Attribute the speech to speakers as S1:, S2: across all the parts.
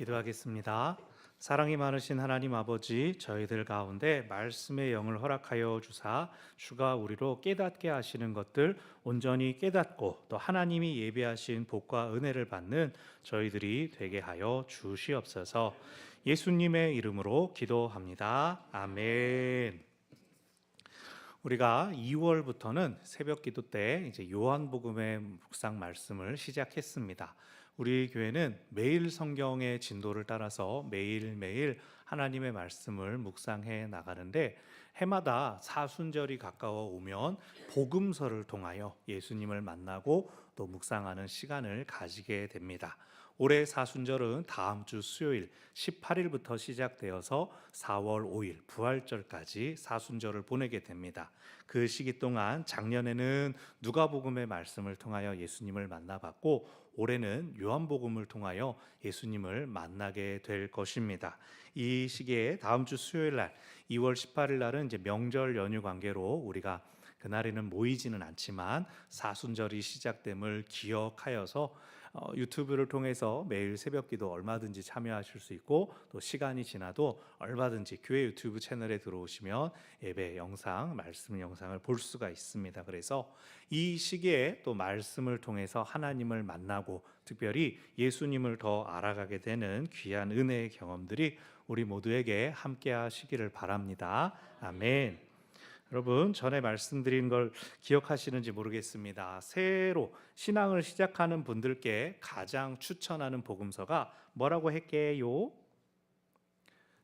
S1: 기도하겠습니다. 사랑이 많으신 하나님 아버지, 저희들 가운데 말씀의 영을 허락하여 주사 주가 우리로 깨닫게 하시는 것들 온전히 깨닫고 또 하나님이 예비하신 복과 은혜를 받는 저희들이 되게 하여 주시옵소서. 예수님의 이름으로 기도합니다. 아멘. 우리가 2월부터는 새벽 기도 때 이제 요한복음의 묵상 말씀을 시작했습니다. 우리 교회는 매일 성경의 진도를 따라서 매일매일 하나님의 말씀을 묵상해 나가는데, 해마다 사순절이 가까워 오면 복음서를 통하여 예수님을 만나고 또 묵상하는 시간을 가지게 됩니다. 올해 사순절은 다음 주 수요일 18일부터 시작되어서 4월 5일 부활절까지 사순절을 보내게 됩니다. 그 시기 동안 작년에는 누가복음의 말씀을 통하여 예수님을 만나봤고, 올해는 요한복음을 통하여 예수님을 만나게 될 것입니다. 이 시기에 다음 주 수요일 날 2월 18일 날은 이제 명절 연휴 관계로 우리가 그날에는 모이지는 않지만 사순절이 시작됨을 기억하여서 유튜브를 통해서 매일 새벽기도 얼마든지 참여하실 수 있고, 또 시간이 지나도 얼마든지 교회 유튜브 채널에 들어오시면 예배 영상, 말씀 영상을 볼 수가 있습니다. 그래서 이 시기에 또 말씀을 통해서 하나님을 만나고 특별히 예수님을 더 알아가게 되는 귀한 은혜의 경험들이 우리 모두에게 함께 하시기를 바랍니다. 아멘. 여러분, 전에 말씀드린 걸 기억하시는지 모르겠습니다. 새해로 신앙을 시작하는 분들께 가장 추천하는 복음서가 뭐라고 했게요?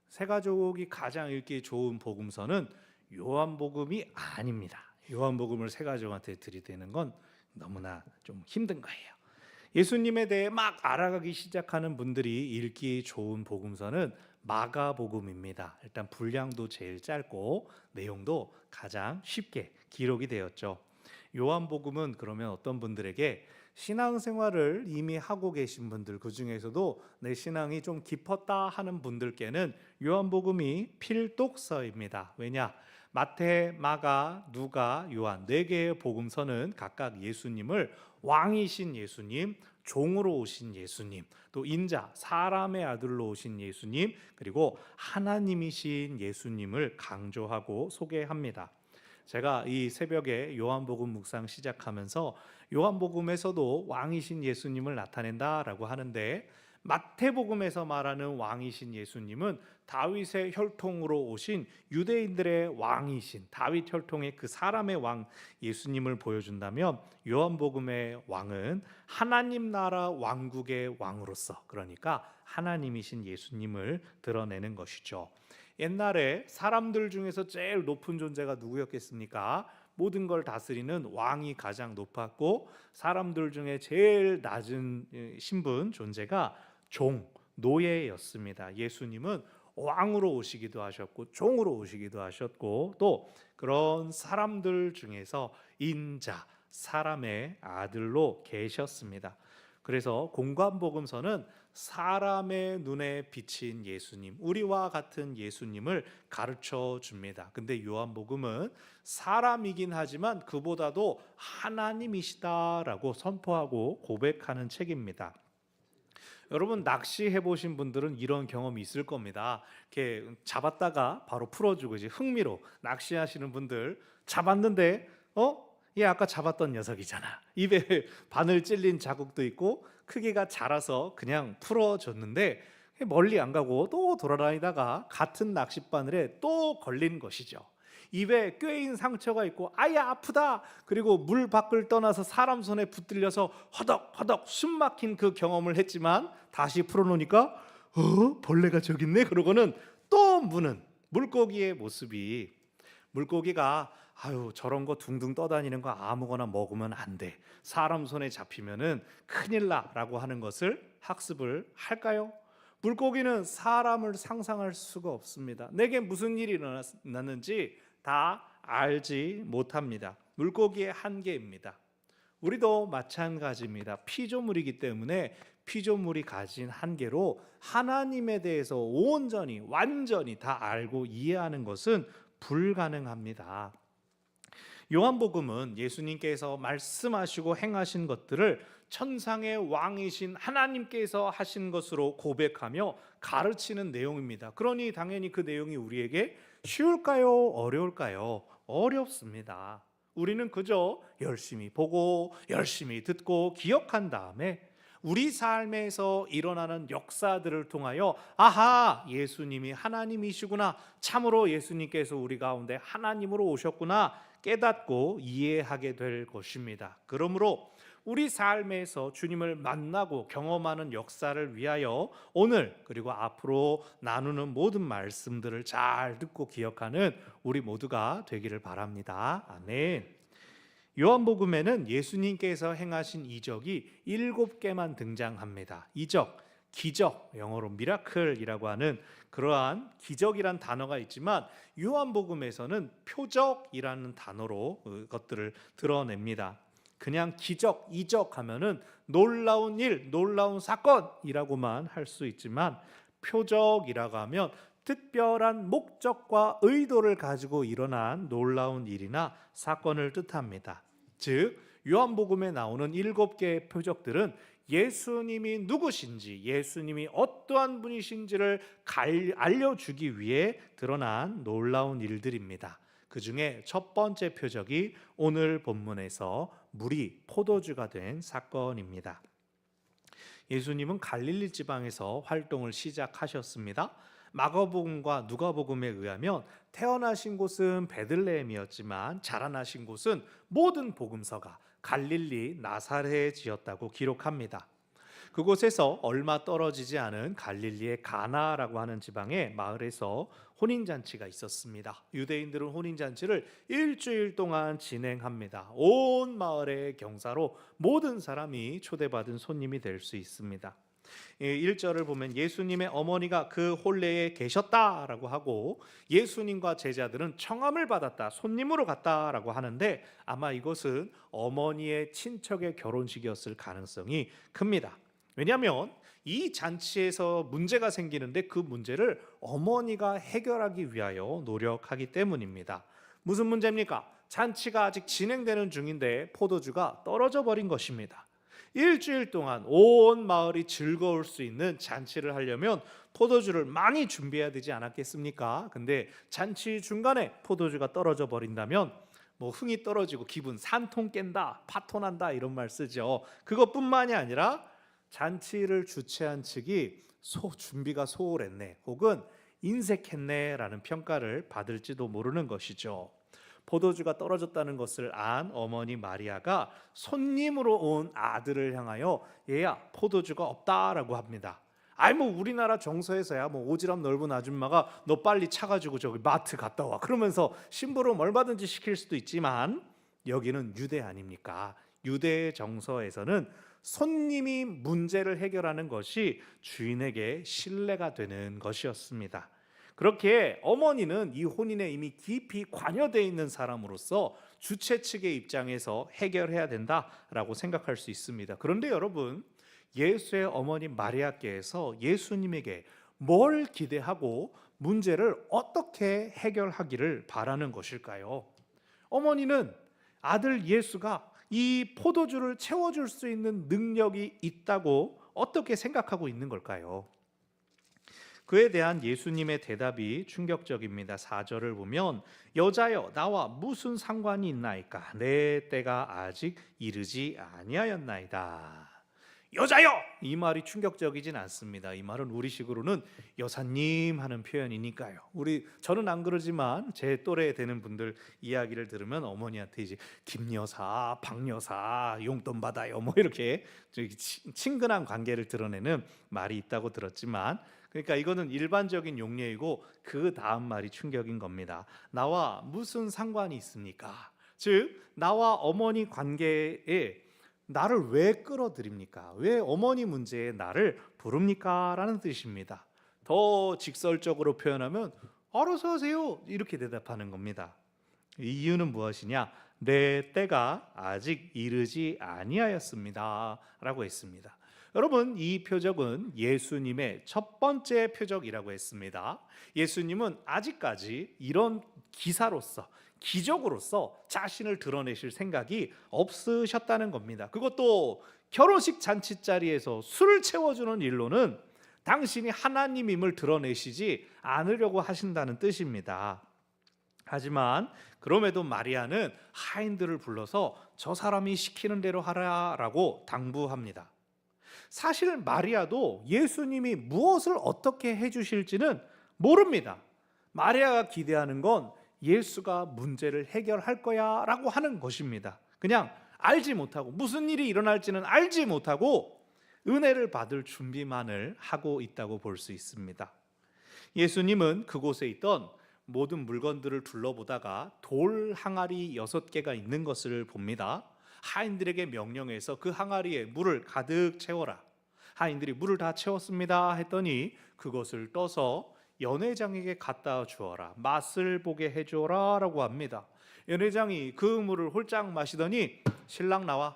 S1: 새가족이 가장 읽기 좋은 복음서는 요한복음이 아닙니다. 요한복음을 새가족한테 들이대는 건 너무나 좀 힘든 거예요. 예수님에 대해 막 알아가기 시작하는 분들이 읽기 좋은 복음서는 마가복음입니다. 일단 분량도 제일 짧고 내용도 가장 쉽게 기록이 되었죠. 요한복음은 그러면 어떤 분들에게 신앙생활을 이미 하고 계신 분들, 그 중에서도 내 신앙이 좀 깊었다 하는 분들께는 요한복음이 필독서입니다. 왜냐? 마태, 마가, 누가, 요한 4개의 복음서는 각각 예수님을 왕이신 예수님, 종으로 오신 예수님, 또 인자, 사람의 아들로 오신 예수님, 그리고 하나님이신 예수님을 강조하고 소개합니다. 제가 이 새벽에 요한복음 묵상 시작하면서 요한복음에서도 왕이신 예수님을 나타낸다라고 하는데, 마태복음에서 말하는 왕이신 예수님은 다윗의 혈통으로 오신 유대인들의 왕이신 다윗 혈통의 그 사람의 왕 예수님을 보여준다면, 요한복음의 왕은 하나님 나라 왕국의 왕으로서, 그러니까 하나님이신 예수님을 드러내는 것이죠. 옛날에 사람들 중에서 제일 높은 존재가 누구였겠습니까? 모든 걸 다스리는 왕이 가장 높았고, 사람들 중에 제일 낮은 신분, 존재가 종, 노예였습니다. 예수님은 왕으로 오시기도 하셨고 종으로 오시기도 하셨고, 또 그런 사람들 중에서 인자, 사람의 아들로 계셨습니다. 그래서 공관복음서는 사람의 눈에 비친 예수님, 우리와 같은 예수님을 가르쳐 줍니다. 근데 요한복음은 사람이긴 하지만 그보다도 하나님이시다라고 선포하고 고백하는 책입니다. 여러분, 낚시해 보신 분들은 이런 경험이 있을 겁니다. 이렇게 잡았다가 바로 풀어주고, 이제 흥미로 낚시하시는 분들, 잡았는데 얘 아까 잡았던 녀석이잖아. 입에 바늘 찔린 자국도 있고 크기가 작아서 그냥 풀어줬는데 멀리 안 가고 또 돌아다니다가 같은 낚싯바늘에 또 걸린 것이죠. 입에 꿰인 상처가 있고 아야 아프다, 그리고 물 밖을 떠나서 사람 손에 붙들려서 허덕허덕 숨 막힌 그 경험을 했지만, 다시 풀어놓으니까 벌레가 저기 있네, 그러고는 또 무는 물고기의 모습이, 물고기가 아유 저런 거 둥둥 떠다니는 거 아무거나 먹으면 안 돼, 사람 손에 잡히면은 큰일 나라고 하는 것을 학습을 할까요? 물고기는 사람을 상상할 수가 없습니다. 내게 무슨 일이 일어났는지 다 알지 못합니다. 물고기의 한계입니다. 우리도 마찬가지입니다. 피조물이기 때문에 피조물이 가진 한계로 하나님에 대해서 온전히 완전히 다 알고 이해하는 것은 불가능합니다. 요한복음은 예수님께서 말씀하시고 행하신 것들을 천상의 왕이신 하나님께서 하신 것으로 고백하며 가르치는 내용입니다. 그러니 당연히 그 내용이 우리에게 쉬울까요? 어려울까요? 어렵습니다. 우리는 그저 열심히 보고 열심히 듣고 기억한 다음에 우리 삶에서 일어나는 역사들을 통하여 아하, 예수님이 하나님이시구나, 참으로 예수님께서 우리 가운데 하나님으로 오셨구나 깨닫고 이해하게 될 것입니다. 그러므로 우리 삶에서 주님을 만나고 경험하는 역사를 위하여 오늘 그리고 앞으로 나누는 모든 말씀들을 잘 듣고 기억하는 우리 모두가 되기를 바랍니다. 아멘. 요한복음에는 예수님께서 행하신 이적이 7개만 등장합니다. 이적, 기적, 영어로 미라클이라고 하는 그러한 기적이란 단어가 있지만 요한복음에서는 표적이라는 단어로 그것들을 드러냅니다. 그냥 기적, 이적 하면은 놀라운 일, 놀라운 사건이라고만 할 수 있지만 표적이라고 하면 특별한 목적과 의도를 가지고 일어난 놀라운 일이나 사건을 뜻합니다. 즉 요한복음에 나오는 7개의 표적들은 예수님이 누구신지, 예수님이 어떠한 분이신지를 알려주기 위해 드러난 놀라운 일들입니다. 그 중에 첫 번째 표적이 오늘 본문에서 물이 포도주가 된 사건입니다. 예수님은 갈릴리 지방에서 활동을 시작하셨습니다. 마가복음과 누가복음에 의하면 태어나신 곳은 베들레헴이었지만 자라나신 곳은 모든 복음서가 갈릴리 나사렛에 지었다고 기록합니다. 그곳에서 얼마 떨어지지 않은 갈릴리의 가나라고 하는 지방의 마을에서 혼인잔치가 있었습니다. 유대인들은 혼인잔치를 일주일 동안 진행합니다. 온 마을의 경사로 모든 사람이 초대받은 손님이 될 수 있습니다. 1절을 보면 예수님의 어머니가 그 혼례에 계셨다라고 하고 예수님과 제자들은 청함을 받았다, 손님으로 갔다라고 하는데 아마 이것은 어머니의 친척의 결혼식이었을 가능성이 큽니다. 왜냐하면 이 잔치에서 문제가 생기는데 그 문제를 어머니가 해결하기 위하여 노력하기 때문입니다. 무슨 문제입니까? 잔치가 아직 진행되는 중인데 포도주가 떨어져 버린 것입니다. 일주일 동안 온 마을이 즐거울 수 있는 잔치를 하려면 포도주를 많이 준비해야 되지 않았겠습니까? 근데 잔치 중간에 포도주가 떨어져 버린다면 흥이 떨어지고 기분 산통 깬다, 파토난다 이런 말 쓰죠. 그것뿐만이 아니라 잔치를 주최한 측이 준비가 소홀했네 혹은 인색했네라는 평가를 받을지도 모르는 것이죠. 포도주가 떨어졌다는 것을 안 어머니 마리아가 손님으로 온 아들을 향하여 얘야 포도주가 없다라고 합니다. 우리나라 정서에서야 오지랖 넓은 아줌마가 너 빨리 차가지고 저기 마트 갔다 와 그러면서 심부름 얼마든지 시킬 수도 있지만 여기는 유대 아닙니까? 유대의 정서에서는 손님이 문제를 해결하는 것이 주인에게 신뢰가 되는 것이었습니다. 그렇게 어머니는 이 혼인에 이미 깊이 관여되어 있는 사람으로서 주최 측의 입장에서 해결해야 된다라고 생각할 수 있습니다. 그런데 여러분, 예수의 어머니 마리아께서 예수님에게 뭘 기대하고 문제를 어떻게 해결하기를 바라는 것일까요? 어머니는 아들 예수가 이 포도주를 채워줄 수 있는 능력이 있다고 어떻게 생각하고 있는 걸까요? 그에 대한 예수님의 대답이 충격적입니다. 4절을 보면 여자여 나와 무슨 상관이 있나이까 내 때가 아직 이르지 아니하였나이다. 여자여! 이 말이 충격적이진 않습니다. 이 말은 우리식으로는 여사님 하는 표현이니까요. 저는 안 그러지만 제 또래 되는 분들 이야기를 들으면 어머니한테 이제 김여사, 박여사, 용돈 받아요 이렇게 친근한 관계를 드러내는 말이 있다고 들었지만 그러니까 이거는 일반적인 용례이고 그 다음 말이 충격인 겁니다. 나와 무슨 상관이 있습니까? 즉 나와 어머니 관계에 나를 왜 끌어들입니까? 왜 어머니 문제에 나를 부릅니까? 라는 뜻입니다. 더 직설적으로 표현하면 알아서 하세요 이렇게 대답하는 겁니다. 이유는 무엇이냐? 내 때가 아직 이르지 아니하였습니다 라고 했습니다. 여러분, 이 표적은 예수님의 첫 번째 표적이라고 했습니다. 예수님은 아직까지 이런 기사로서 기적으로서 자신을 드러내실 생각이 없으셨다는 겁니다. 그것도 결혼식 잔치 자리에서 술을 채워주는 일로는 당신이 하나님임을 드러내시지 않으려고 하신다는 뜻입니다. 하지만 그럼에도 마리아는 하인들을 불러서 저 사람이 시키는 대로 하라라고 당부합니다. 사실 마리아도 예수님이 무엇을 어떻게 해주실지는 모릅니다. 마리아가 기대하는 건 예수가 문제를 해결할 거야 라고 하는 것입니다. 그냥 알지 못하고, 무슨 일이 일어날지는 알지 못하고 은혜를 받을 준비만을 하고 있다고 볼 수 있습니다. 예수님은 그곳에 있던 모든 물건들을 둘러보다가 돌 항아리 6개가 있는 것을 봅니다. 하인들에게 명령해서 그 항아리에 물을 가득 채워라. 하인들이 물을 다 채웠습니다 했더니 그것을 떠서 연회장에게 갖다 주어라, 맛을 보게 해줘라 라고 합니다. 연회장이 그 물을 홀짝 마시더니 신랑 나와.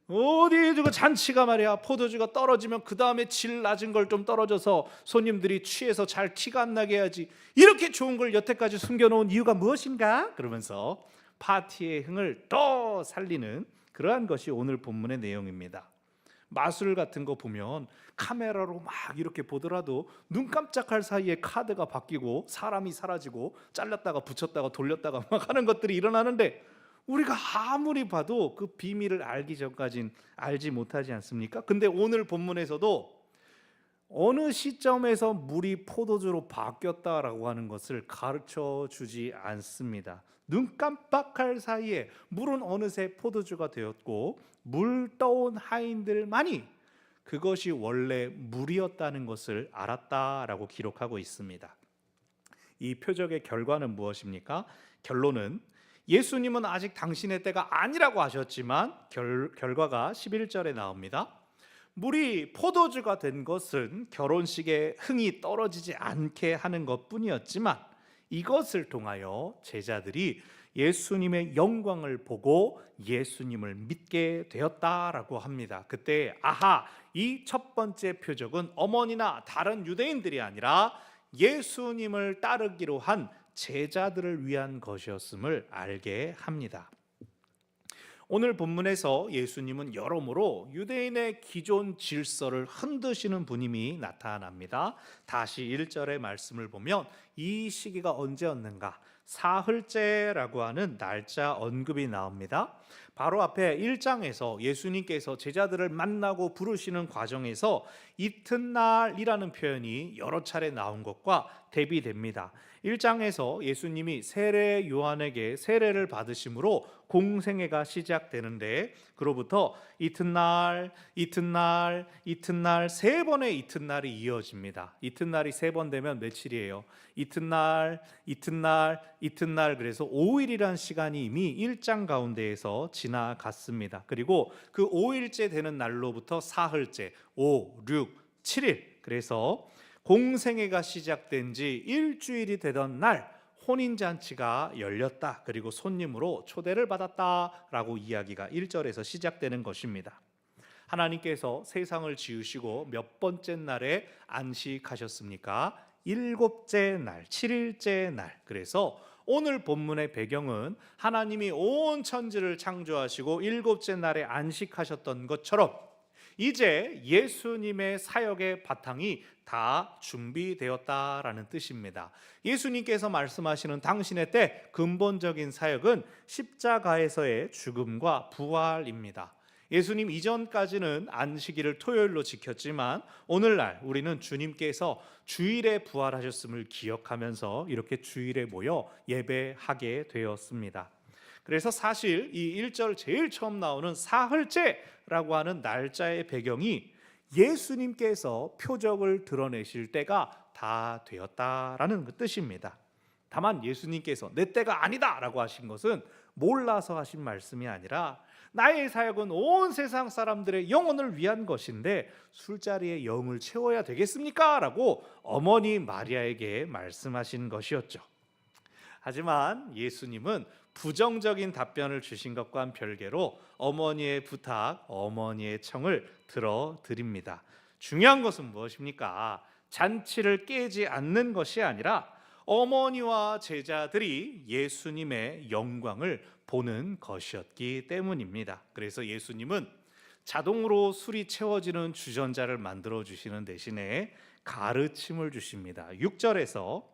S1: 어디 저거 잔치가 말이야, 포도주가 떨어지면 그 다음에 질 낮은 걸 좀 떨어져서 손님들이 취해서 잘 티가 안 나게 해야지, 이렇게 좋은 걸 여태까지 숨겨놓은 이유가 무엇인가? 그러면서 파티의 흥을 또 살리는 그러한 것이 오늘 본문의 내용입니다. 마술 같은 거 보면 카메라로 막 이렇게 보더라도 눈 깜짝할 사이에 카드가 바뀌고 사람이 사라지고 잘랐다가 붙였다가 돌렸다가 막 하는 것들이 일어나는데, 우리가 아무리 봐도 그 비밀을 알기 전까진 알지 못하지 않습니까? 근데 오늘 본문에서도 어느 시점에서 물이 포도주로 바뀌었다라고 하는 것을 가르쳐 주지 않습니다. 눈 깜빡할 사이에 물은 어느새 포도주가 되었고, 물 떠온 하인들만이 그것이 원래 물이었다는 것을 알았다라고 기록하고 있습니다. 이 표적의 결과는 무엇입니까? 결론은 예수님은 아직 당신의 때가 아니라고 하셨지만 결과가 11절에 나옵니다. 물이 포도주가 된 것은 결혼식에 흥이 떨어지지 않게 하는 것뿐이었지만 이것을 통하여 제자들이 예수님의 영광을 보고 예수님을 믿게 되었다라고 합니다. 그때 아하, 이 첫 번째 표적은 어머니나 다른 유대인들이 아니라 예수님을 따르기로 한 제자들을 위한 것이었음을 알게 합니다. 오늘 본문에서 예수님은 여러모로 유대인의 기존 질서를 흔드시는 분임이 나타납니다. 다시 1절의 말씀을 보면 이 시기가 언제였는가? 사흘째라고 하는 날짜 언급이 나옵니다. 바로 앞에 1장에서 예수님께서 제자들을 만나고 부르시는 과정에서 이튿날이라는 표현이 여러 차례 나온 것과 대비됩니다. 1장에서 예수님이 세례 요한에게 세례를 받으심으로 공생애가 시작되는데, 그로부터 이튿날 세 번의 이튿날이 이어집니다. 이튿날이 3번 되면 며칠이에요? 이튿날, 그래서 5일이란 시간이 이미 1장 가운데에서 지나갔습니다. 그리고 그 5일째 되는 날로부터 사흘째, 5, 6, 7일, 그래서 공생애가 시작된 지 일주일이 되던 날 혼인잔치가 열렸다. 그리고 손님으로 초대를 받았다라고 이야기가 1절에서 시작되는 것입니다. 하나님께서 세상을 지으시고 몇 번째 날에 안식하셨습니까? 7째 날, 7일째 날. 그래서 오늘 본문의 배경은 하나님이 온 천지를 창조하시고 7째 날에 안식하셨던 것처럼 이제 예수님의 사역의 바탕이 다 준비되었다라는 뜻입니다. 예수님께서 말씀하시는 당신의 때 근본적인 사역은 십자가에서의 죽음과 부활입니다. 예수님 이전까지는 안식일을 토요일로 지켰지만 오늘날 우리는 주님께서 주일에 부활하셨음을 기억하면서 이렇게 주일에 모여 예배하게 되었습니다. 그래서 사실 이 1절 제일 처음 나오는 사흘째라고 하는 날짜의 배경이 예수님께서 표적을 드러내실 때가 다 되었다라는 그 뜻입니다. 다만 예수님께서 내 때가 아니다 라고 하신 것은 몰라서 하신 말씀이 아니라 나의 사역은 온 세상 사람들의 영혼을 위한 것인데 술자리에 영을 채워야 되겠습니까? 라고 어머니 마리아에게 말씀하신 것이었죠. 하지만 예수님은 부정적인 답변을 주신 것과는 별개로 어머니의 부탁, 어머니의 청을 들어드립니다. 중요한 것은 무엇입니까? 잔치를 깨지 않는 것이 아니라 어머니와 제자들이 예수님의 영광을 보는 것이었기 때문입니다. 그래서 예수님은 자동으로 술이 채워지는 주전자를 만들어 주시는 대신에 가르침을 주십니다. 6절에서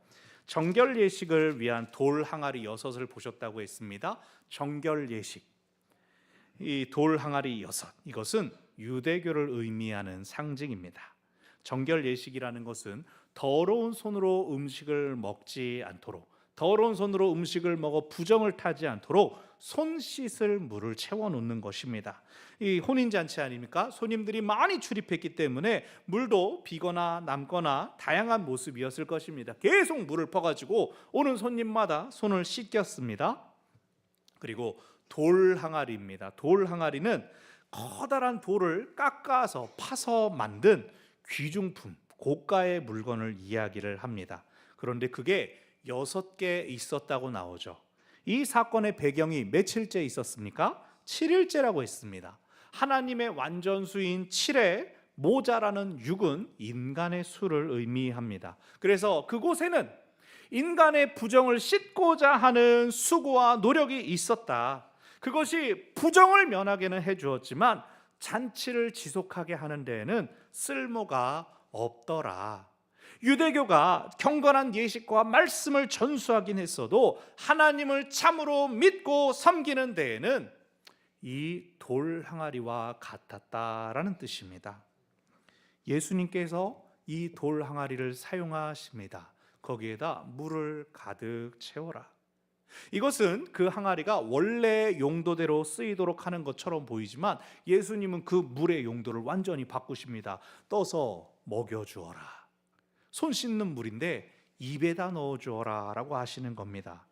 S1: 정결 예식을 위한 돌 항아리 6을 보셨다고 했습니다. 정결 예식, 이 돌 항아리 6, 이것은 유대교를 의미하는 상징입니다. 정결 예식이라는 것은 더러운 손으로 음식을 먹지 않도록, 더러운 손으로 음식을 먹어 부정을 타지 않도록 손 씻을 물을 채워 놓는 것입니다. 이 혼인잔치 아닙니까? 손님들이 많이 출입했기 때문에 물도 비거나 남거나 다양한 모습이었을 것입니다. 계속 물을 퍼가지고 오는 손님마다 손을 씻겼습니다. 그리고 돌 항아리입니다. 돌 항아리는 커다란 돌을 깎아서 파서 만든 귀중품, 고가의 물건을 이야기를 합니다. 그런데 그게 6개 있었다고 나오죠. 이 사건의 배경이 며칠째 있었습니까? 7일째라고 했습니다. 하나님의 완전수인 7에 모자라는 6은 인간의 수를 의미합니다. 그래서 그곳에는 인간의 부정을 씻고자 하는 수고와 노력이 있었다. 그것이 부정을 면하게는 해주었지만 잔치를 지속하게 하는 데에는 쓸모가 없더라. 유대교가 경건한 예식과 말씀을 전수하긴 했어도 하나님을 참으로 믿고 섬기는 데에는 이 돌 항아리와 같았다라는 뜻입니다. 예수님께서 이 돌 항아리를 사용하십니다. 거기에다 물을 가득 채워라. 이것은 그 항아리가 원래 용도대로 쓰이도록 하는 것처럼 보이지만 예수님은 그 물의 용도를 완전히 바꾸십니다. 떠서 먹여주어라. 손 씻는 물인데 입에다 넣어주어라 라고 하시는 겁니다.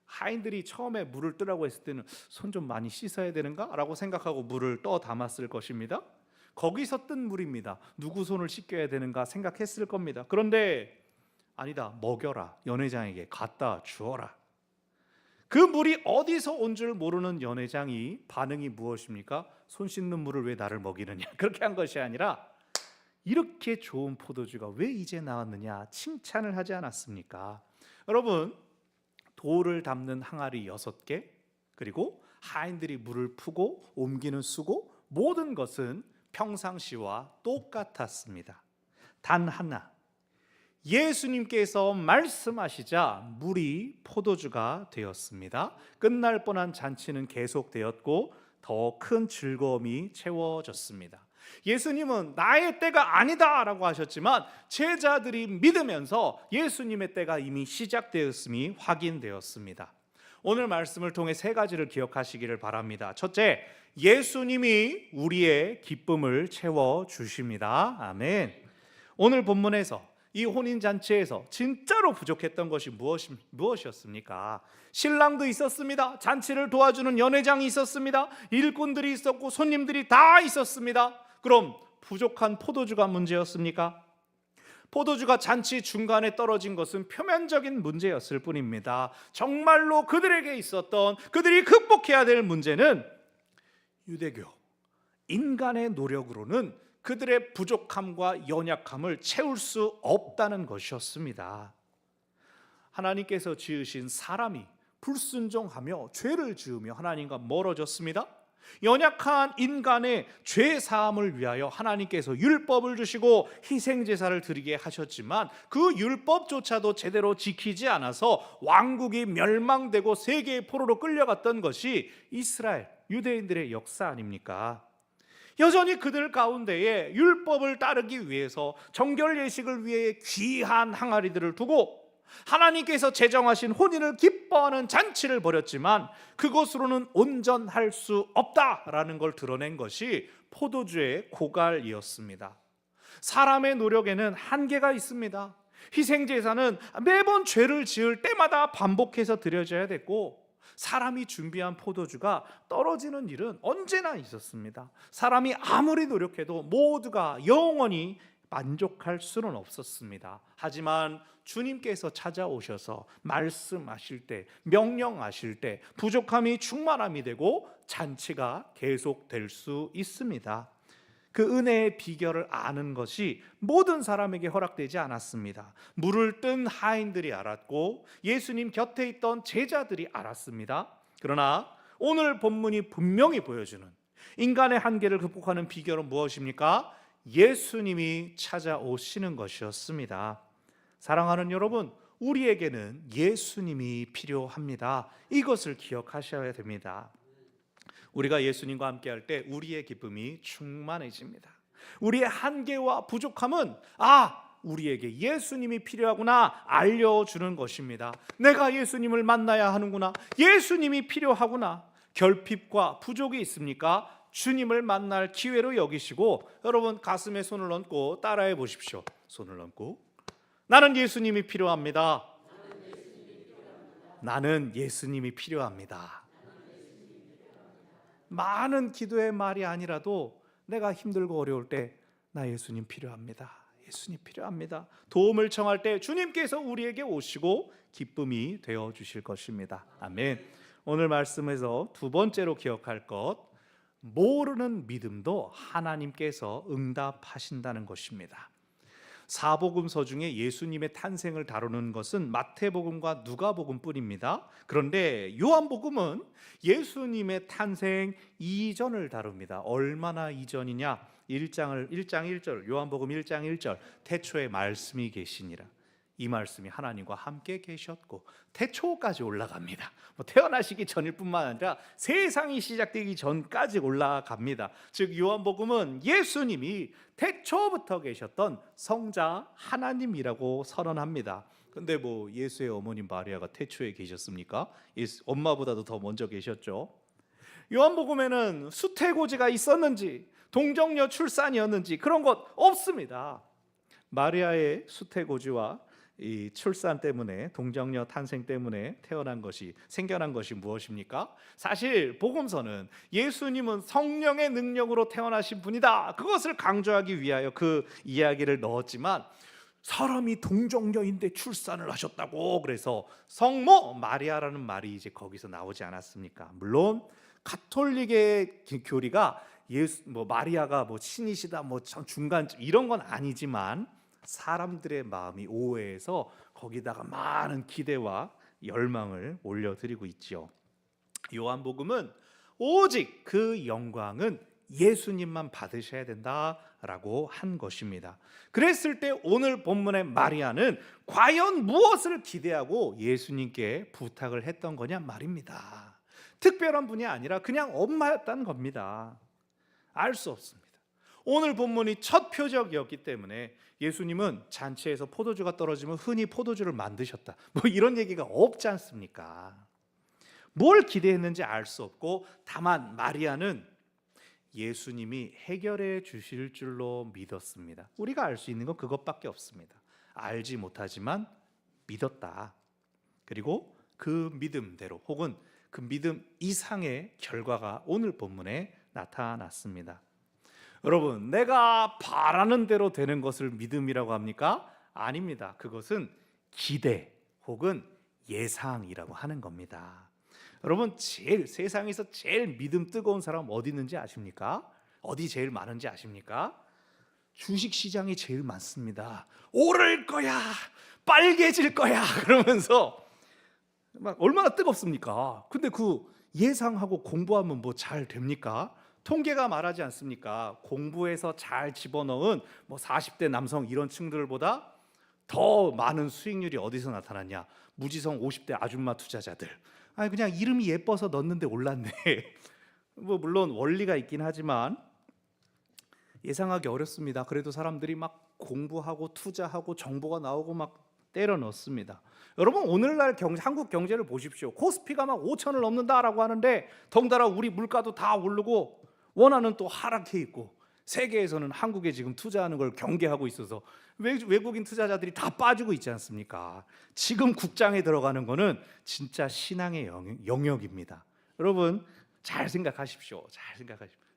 S1: 하인들이 처음에 물을 뜨라고 했을 때는 손 좀 많이 씻어야 되는가? 라고 생각하고 물을 떠 담았을 것입니다. 거기서 뜬 물입니다. 누구 손을 씻겨야 되는가 생각했을 겁니다. 그런데 아니다, 먹여라. 연회장에게 갖다 주어라. 그 물이 어디서 온 줄 모르는 연회장이 반응이 무엇입니까? 손 씻는 물을 왜 나를 먹이느냐? 그렇게 한 것이 아니라 이렇게 좋은 포도주가 왜 이제 나왔느냐 칭찬을 하지 않았습니까? 여러분, 돌을 담는 항아리 6개, 그리고 하인들이 물을 푸고 옮기는 수고, 모든 것은 평상시와 똑같았습니다. 단 하나, 예수님께서 말씀하시자 물이 포도주가 되었습니다. 끝날 뻔한 잔치는 계속되었고 더 큰 즐거움이 채워졌습니다. 예수님은 나의 때가 아니다 라고 하셨지만 제자들이 믿으면서 예수님의 때가 이미 시작되었음이 확인되었습니다. 오늘 말씀을 통해 3가지를 기억하시기를 바랍니다. 첫째, 예수님이 우리의 기쁨을 채워주십니다. 아멘. 오늘 본문에서 이 혼인잔치에서 진짜로 부족했던 것이 무엇이었습니까? 신랑도 있었습니다. 잔치를 도와주는 연회장이 있었습니다. 일꾼들이 있었고 손님들이 다 있었습니다. 그럼 부족한 포도주가 문제였습니까? 포도주가 잔치 중간에 떨어진 것은 표면적인 문제였을 뿐입니다. 정말로 그들에게 있었던, 그들이 극복해야 될 문제는 유대교, 인간의 노력으로는 그들의 부족함과 연약함을 채울 수 없다는 것이었습니다. 하나님께서 지으신 사람이 불순종하며 죄를 지으며 하나님과 멀어졌습니다. 연약한 인간의 죄 사함을 위하여 하나님께서 율법을 주시고 희생제사를 드리게 하셨지만 그 율법조차도 제대로 지키지 않아서 왕국이 멸망되고 세계의 포로로 끌려갔던 것이 이스라엘 유대인들의 역사 아닙니까? 여전히 그들 가운데에 율법을 따르기 위해서 정결 예식을 위해 귀한 항아리들을 두고 하나님께서 제정하신 혼인을 기뻐하는 잔치를 벌였지만 그것으로는 온전할 수 없다라는 걸 드러낸 것이 포도주의 고갈이었습니다. 사람의 노력에는 한계가 있습니다. 희생제사는 매번 죄를 지을 때마다 반복해서 드려져야 됐고 사람이 준비한 포도주가 떨어지는 일은 언제나 있었습니다. 사람이 아무리 노력해도 모두가 영원히 만족할 수는 없었습니다. 하지만 주님께서 찾아오셔서 말씀하실 때, 명령하실 때 부족함이 충만함이 되고 잔치가 계속될 수 있습니다. 그 은혜의 비결을 아는 것이 모든 사람에게 허락되지 않았습니다. 물을 뜬 하인들이 알았고 예수님 곁에 있던 제자들이 알았습니다. 그러나 오늘 본문이 분명히 보여주는 인간의 한계를 극복하는 비결은 무엇입니까? 예수님이 찾아오시는 것이었습니다. 사랑하는 여러분, 우리에게는 예수님이 필요합니다. 이것을 기억하셔야 됩니다. 우리가 예수님과 함께할 때 우리의 기쁨이 충만해집니다. 우리의 한계와 부족함은 우리에게 예수님이 필요하구나 알려주는 것입니다. 내가 예수님을 만나야 하는구나, 예수님이 필요하구나. 결핍과 부족이 있습니까? 주님을 만날 기회로 여기시고, 여러분 가슴에 손을 얹고 따라해 보십시오. 손을 얹고, 나는 예수님이 필요합니다. 나는 예수님이 필요합니다. 많은 기도의 말이 아니라도 내가 힘들고 어려울 때 나 예수님 필요합니다. 예수님 필요합니다. 도움을 청할 때 주님께서 우리에게 오시고 기쁨이 되어 주실 것입니다. 아멘. 오늘 말씀에서 두 번째로 기억할 것, 모르는 믿음도 하나님께서 응답하신다는 것입니다. 사복음서 중에 예수님의 탄생을 다루는 것은 마태복음과 누가복음뿐입니다. 그런데 요한복음은 예수님의 탄생 이전을 다룹니다. 얼마나 이전이냐? 1장 1절, 요한복음 1장 1절, 태초에 말씀이 계시니라. 이 말씀이 하나님과 함께 계셨고, 태초까지 올라갑니다. 태어나시기 전일 뿐만 아니라 세상이 시작되기 전까지 올라갑니다. 즉 요한복음은 예수님이 태초부터 계셨던 성자 하나님이라고 선언합니다. 근데 예수의 어머니 마리아가 태초에 계셨습니까? 엄마보다도 더 먼저 계셨죠. 요한복음에는 수태고지가 있었는지 동정녀 출산이었는지 그런 것 없습니다. 마리아의 수태고지와 이 출산 때문에, 동정녀 탄생 때문에 생겨난 것이 무엇입니까? 사실 복음서는 예수님은 성령의 능력으로 태어나신 분이다, 그것을 강조하기 위하여 그 이야기를 넣었지만, 사람이 동정녀인데 출산을 하셨다고 그래서 성모 마리아라는 말이 이제 거기서 나오지 않았습니까? 물론 가톨릭의 교리가 마리아가 신이시다, 중간 이런 건 아니지만, 사람들의 마음이 오해해서 거기다가 많은 기대와 열망을 올려드리고 있죠. 요한복음은 오직 그 영광은 예수님만 받으셔야 된다라고 한 것입니다. 그랬을 때 오늘 본문의 마리아는 과연 무엇을 기대하고 예수님께 부탁을 했던 거냐 말입니다. 특별한 분이 아니라 그냥 엄마였다는 겁니다. 알 수 없습니다. 오늘 본문이 첫 표적이었기 때문에 예수님은 잔치에서 포도주가 떨어지면 흔히 포도주를 만드셨다, 이런 얘기가 없지 않습니까? 뭘 기대했는지 알 수 없고, 다만 마리아는 예수님이 해결해 주실 줄로 믿었습니다. 우리가 알 수 있는 건 그것밖에 없습니다. 알지 못하지만 믿었다. 그리고 그 믿음대로 혹은 그 믿음 이상의 결과가 오늘 본문에 나타났습니다. 여러분, 내가 바라는 대로 되는 것을 믿음이라고 합니까? 아닙니다. 그것은 기대 혹은 예상이라고 하는 겁니다. 여러분, 세상에서 제일 믿음 뜨거운 사람 어디 있는지 아십니까? 어디 제일 많은지 아십니까? 주식시장이 제일 많습니다. 오를 거야, 빨개질 거야 그러면서 얼마나 뜨겁습니까? 근데 그 예상하고 공부하면 잘 됩니까? 통계가 말하지 않습니까? 공부해서 잘 집어넣은 40대 남성 이런 층들보다 더 많은 수익률이 어디서 나타났냐? 무지성 50대 아줌마 투자자들. 그냥 이름이 예뻐서 넣었는데 올랐네. 물론 원리가 있긴 하지만 예상하기 어렵습니다. 그래도 사람들이 공부하고 투자하고 정보가 나오고 때려 넣습니다. 여러분, 오늘날 한국 경제를 보십시오. 코스피가 5천을 넘는다라고 하는데 덩달아 우리 물가도 다 오르고 원화는 또 하락해 있고, 세계에서는 한국에 지금 투자하는 걸 경계하고 있어서 외국인 투자자들이 다 빠지고 있지 않습니까? 지금 국장에 들어가는 거는 진짜 신앙의 영역입니다. 여러분 잘 생각하십시오.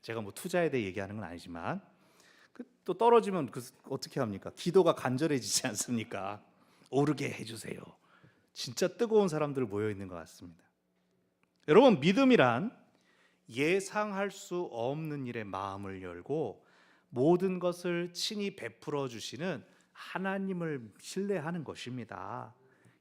S1: 제가 투자에 대해 얘기하는 건 아니지만, 또 떨어지면 어떻게 합니까? 기도가 간절해지지 않습니까? 오르게 해주세요. 진짜 뜨거운 사람들 모여 있는 것 같습니다. 여러분, 믿음이란 예상할 수 없는 일에 마음을 열고 모든 것을 친히 베풀어 주시는 하나님을 신뢰하는 것입니다.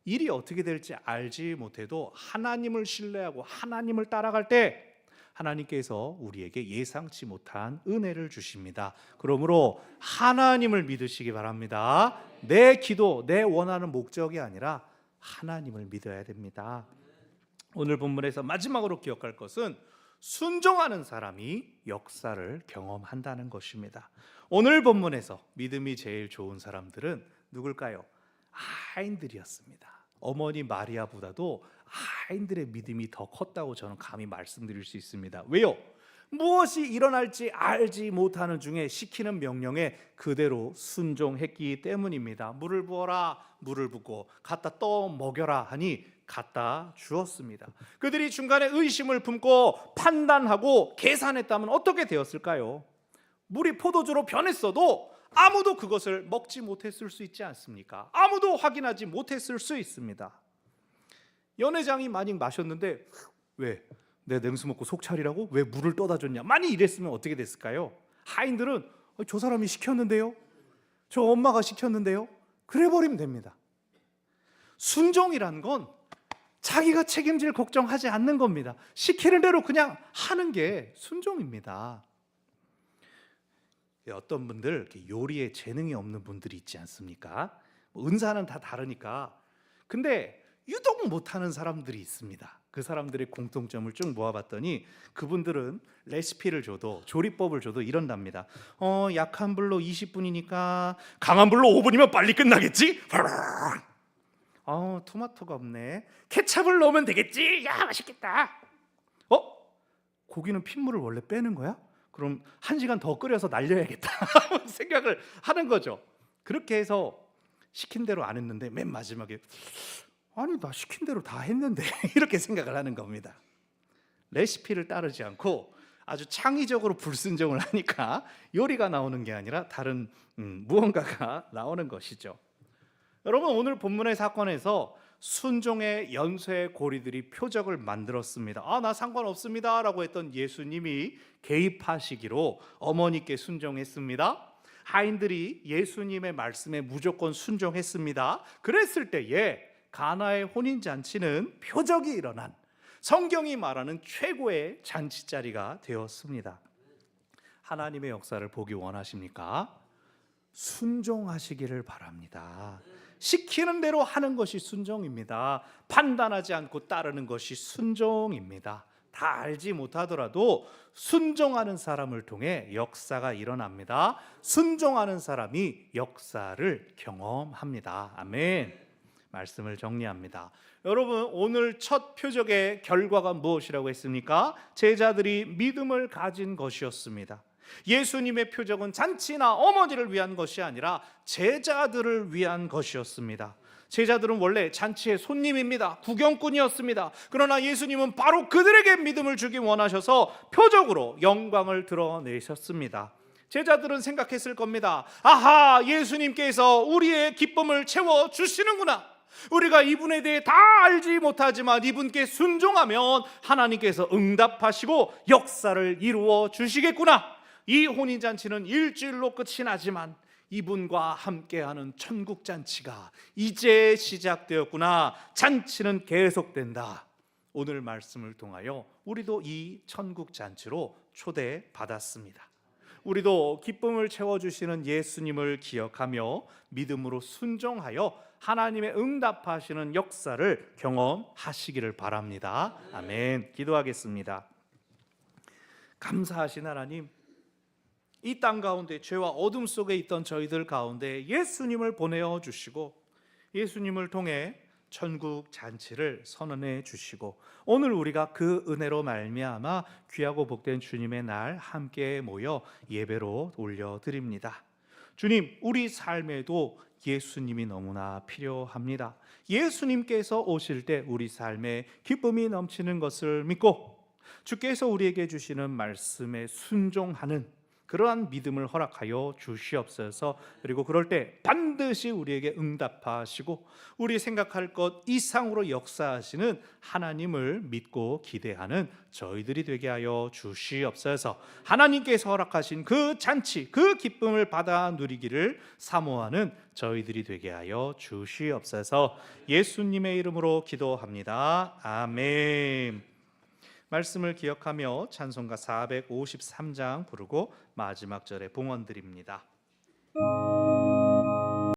S1: 일이 어떻게 될지 알지 못해도 하나님을 신뢰하고 하나님을 따라갈 때 하나님께서 우리에게 예상치 못한 은혜를 주십니다. 그러므로 하나님을 믿으시기 바랍니다. 내 기도, 내 원하는 목적이 아니라 하나님을 믿어야 됩니다. 오늘 본문에서 마지막으로 기억할 것은 순종하는 사람이 역사를 경험한다는 것입니다. 오늘 본문에서 믿음이 제일 좋은 사람들은 누굴까요? 하인들이었습니다. 어머니 마리아보다도 하인들의 믿음이 더 컸다고 저는 감히 말씀드릴 수 있습니다. 왜요? 무엇이 일어날지 알지 못하는 중에 시키는 명령에 그대로 순종했기 때문입니다. 물을 부어라, 물을 붓고 갖다 떠 먹여라 하니 갖다 주었습니다. 그들이 중간에 의심을 품고 판단하고 계산했다면 어떻게 되었을까요? 물이 포도주로 변했어도 아무도 그것을 먹지 못했을 수 있지 않습니까? 아무도 확인하지 못했을 수 있습니다. 연회장이 만약 마셨는데 왜? 내 냉수 먹고 속 차리라고? 왜 물을 떠다 줬냐? 만약 이랬으면 어떻게 됐을까요? 하인들은 저 사람이 시켰는데요? 저 엄마가 시켰는데요? 그래 버리면 됩니다. 순종이란 건 자기가 책임질 걱정하지 않는 겁니다. 시키는 대로 그냥 하는 게 순종입니다. 어떤 분들 요리에 재능이 없는 분들이 있지 않습니까? 은사는 다 다르니까. 근데 유독 못하는 사람들이 있습니다. 그 사람들의 공통점을 쭉 모아봤더니 그분들은 레시피를 줘도, 조리법을 줘도 이런답니다. 약한 불로 20분이니까 강한 불로 5분이면 빨리 끝나겠지? 토마토가 없네. 케찹을 넣으면 되겠지? 야, 맛있겠다. 고기는 핏물을 원래 빼는 거야? 그럼 1시간 더 끓여서 날려야겠다 생각을 하는 거죠. 그렇게 해서 시킨 대로 안 했는데 맨 마지막에 아니 나 시킨 대로 다 했는데 이렇게 생각을 하는 겁니다. 레시피를 따르지 않고 아주 창의적으로 불순종을 하니까 요리가 나오는 게 아니라 다른 무언가가 나오는 것이죠. 여러분, 오늘 본문의 사건에서 순종의 연쇄 고리들이 표적을 만들었습니다. 나 상관없습니다 라고 했던 예수님이 개입하시기로 어머니께 순종했습니다. 하인들이 예수님의 말씀에 무조건 순종했습니다. 그랬을 때에 가나의 혼인잔치는 표적이 일어난, 성경이 말하는 최고의 잔치자리가 되었습니다. 하나님의 역사를 보기 원하십니까? 순종하시기를 바랍니다. 시키는 대로 하는 것이 순종입니다. 판단하지 않고 따르는 것이 순종입니다. 다 알지 못하더라도 순종하는 사람을 통해 역사가 일어납니다. 순종하는 사람이 역사를 경험합니다. 아멘. 말씀을 정리합니다. 여러분, 오늘 첫 표적의 결과가 무엇이라고 했습니까? 제자들이 믿음을 가진 것이었습니다. 예수님의 표적은 잔치나 어머니를 위한 것이 아니라 제자들을 위한 것이었습니다. 제자들은 원래 잔치의 손님입니다. 구경꾼이었습니다. 그러나 예수님은 바로 그들에게 믿음을 주기 원하셔서 표적으로 영광을 드러내셨습니다. 제자들은 생각했을 겁니다. 아하, 예수님께서 우리의 기쁨을 채워주시는구나. 우리가 이분에 대해 다 알지 못하지만 이분께 순종하면 하나님께서 응답하시고 역사를 이루어 주시겠구나. 이 혼인잔치는 일주일로 끝이 나지만 이분과 함께하는 천국잔치가 이제 시작되었구나. 잔치는 계속된다. 오늘 말씀을 통하여 우리도 이 천국잔치로 초대받았습니다. 우리도 기쁨을 채워주시는 예수님을 기억하며 믿음으로 순종하여 하나님의 응답하시는 역사를 경험하시기를 바랍니다. 아멘. 기도하겠습니다. 감사하신 하나님, 이 땅 가운데 죄와 어둠 속에 있던 저희들 가운데 예수님을 보내어 주시고 예수님을 통해 천국 잔치를 선언해 주시고 오늘 우리가 그 은혜로 말미암아 귀하고 복된 주님의 날 함께 모여 예배로 올려드립니다. 주님, 우리 삶에도 예수님이 너무나 필요합니다. 예수님께서 오실 때 우리 삶에 기쁨이 넘치는 것을 믿고 주께서 우리에게 주시는 말씀에 순종하는 그러한 믿음을 허락하여 주시옵소서. 그리고 그럴 때 반드시 우리에게 응답하시고 우리 생각할 것 이상으로 역사하시는 하나님을 믿고 기대하는 저희들이 되게 하여 주시옵소서. 하나님께서 허락하신 그 잔치, 그 기쁨을 받아 누리기를 사모하는 저희들이 되게 하여 주시옵소서. 예수님의 이름으로 기도합니다. 아멘. 말씀을 기억하며 찬송가 453장 부르고 마지막 절에 봉헌 드립니다.